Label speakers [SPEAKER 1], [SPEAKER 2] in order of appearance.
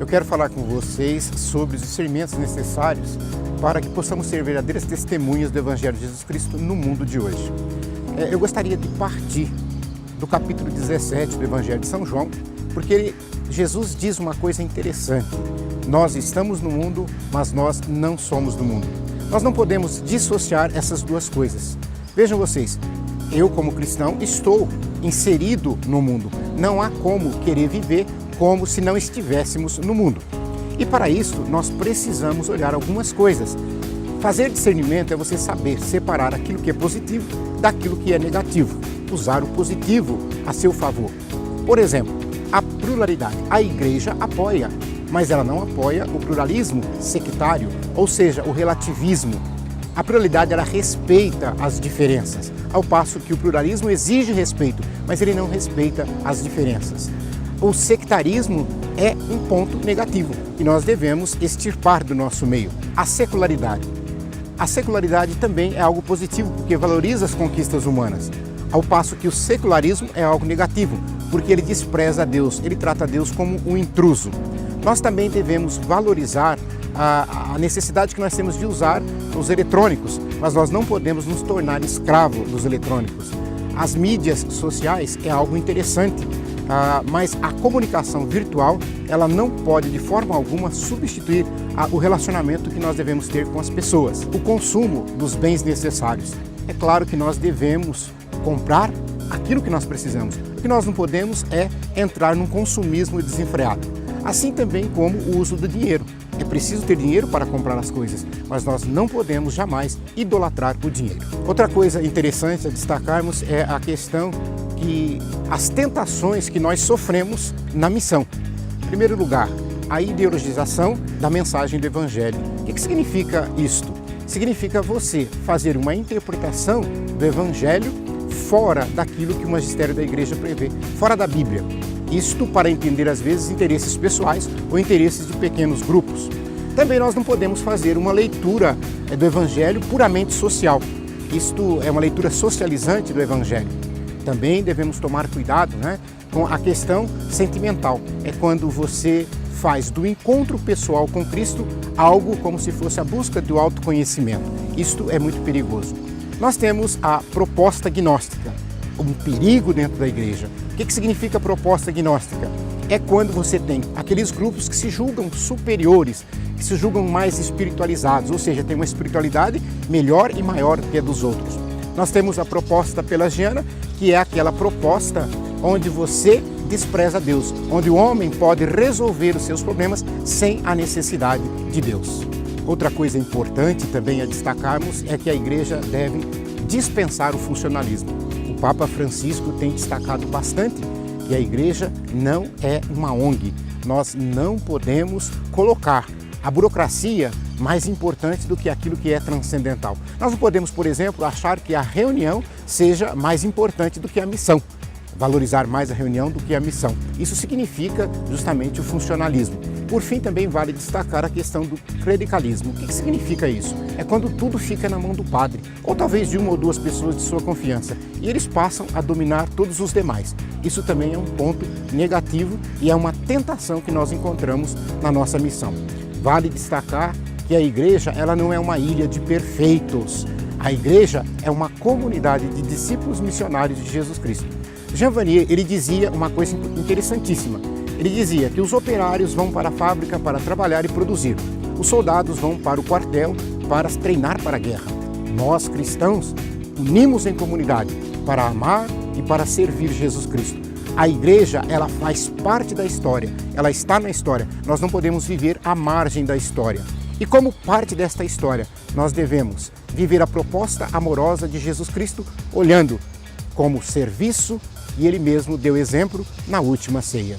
[SPEAKER 1] Eu quero falar com vocês sobre os discernimentos necessários para que possamos ser verdadeiras testemunhas do Evangelho de Jesus Cristo no mundo de hoje. Eu gostaria de partir do capítulo 17 do Evangelho de São João, porque Jesus diz uma coisa interessante. Nós estamos no mundo, mas nós não somos do mundo. Nós não podemos dissociar essas duas coisas. Vejam vocês, eu como cristão estou inserido no mundo. Não há como querer viver como se não estivéssemos no mundo. E para isso nós precisamos olhar algumas coisas. Fazer discernimento é você saber separar aquilo que é positivo daquilo que é negativo. Usar o positivo a seu favor. Por exemplo, a pluralidade. A igreja apoia, mas ela não apoia o pluralismo sectário, ou seja, o relativismo. A pluralidade, ela respeita as diferenças, ao passo que o pluralismo exige respeito, mas ele não respeita as diferenças. O sectarismo é um ponto negativo e nós devemos extirpar do nosso meio. A secularidade. A secularidade também é algo positivo, porque valoriza as conquistas humanas, ao passo que o secularismo é algo negativo, porque ele despreza a Deus, ele trata a Deus como um intruso. Nós também devemos valorizar a necessidade que nós temos de usar os eletrônicos, mas nós não podemos nos tornar escravos dos eletrônicos. As mídias sociais é algo interessante, mas a comunicação virtual ela não pode de forma alguma substituir o relacionamento que nós devemos ter com as pessoas. O consumo dos bens necessários. É claro que nós devemos comprar aquilo que nós precisamos. O que nós não podemos é entrar num consumismo desenfreado. Assim também como o uso do dinheiro. É preciso ter dinheiro para comprar as coisas, mas nós não podemos jamais idolatrar o dinheiro. Outra coisa interessante a destacarmos é a questão que as tentações que nós sofremos na missão. Em primeiro lugar, a ideologização da mensagem do Evangelho. O que significa isto? Significa você fazer uma interpretação do Evangelho fora daquilo que o magistério da igreja prevê, fora da Bíblia. Isto para entender, às vezes, interesses pessoais ou interesses de pequenos grupos. Também nós não podemos fazer uma leitura do Evangelho puramente social. Isto é uma leitura socializante do Evangelho. Também devemos tomar cuidado, com a questão sentimental. É quando você faz do encontro pessoal com Cristo algo como se fosse a busca do autoconhecimento. Isto é muito perigoso. Nós temos a proposta gnóstica, um perigo dentro da igreja. O que significa proposta gnóstica? É quando você tem aqueles grupos que se julgam superiores, que se julgam mais espiritualizados, ou seja, tem uma espiritualidade melhor e maior do que a dos outros. Nós temos a proposta pelagiana, que é aquela proposta onde você despreza Deus, onde o homem pode resolver os seus problemas sem a necessidade de Deus. Outra coisa importante também a destacarmos é que a igreja deve dispensar o funcionalismo. O Papa Francisco tem destacado bastante que a igreja não é uma ONG. Nós não podemos colocar a burocracia mais importante do que aquilo que é transcendental. Nós não podemos, por exemplo, achar que a reunião seja mais importante do que a missão. Valorizar mais a reunião do que a missão. Isso significa justamente o funcionalismo. Por fim, também vale destacar a questão do clericalismo. O que significa isso? É quando tudo fica na mão do padre, ou talvez de uma ou duas pessoas de sua confiança, e eles passam a dominar todos os demais. Isso também é um ponto negativo e é uma tentação que nós encontramos na nossa missão. Vale destacar que a igreja ela não é uma ilha de perfeitos. A igreja é uma comunidade de discípulos missionários de Jesus Cristo. Jean Vanier, ele dizia uma coisa interessantíssima. Ele dizia que os operários vão para a fábrica para trabalhar e produzir. Os soldados vão para o quartel para treinar para a guerra. Nós, cristãos, unimos em comunidade para amar e para servir Jesus Cristo. A igreja, ela faz parte da história, ela está na história. Nós não podemos viver à margem da história. E como parte desta história, nós devemos viver a proposta amorosa de Jesus Cristo, olhando como serviço, e Ele mesmo deu exemplo na última ceia.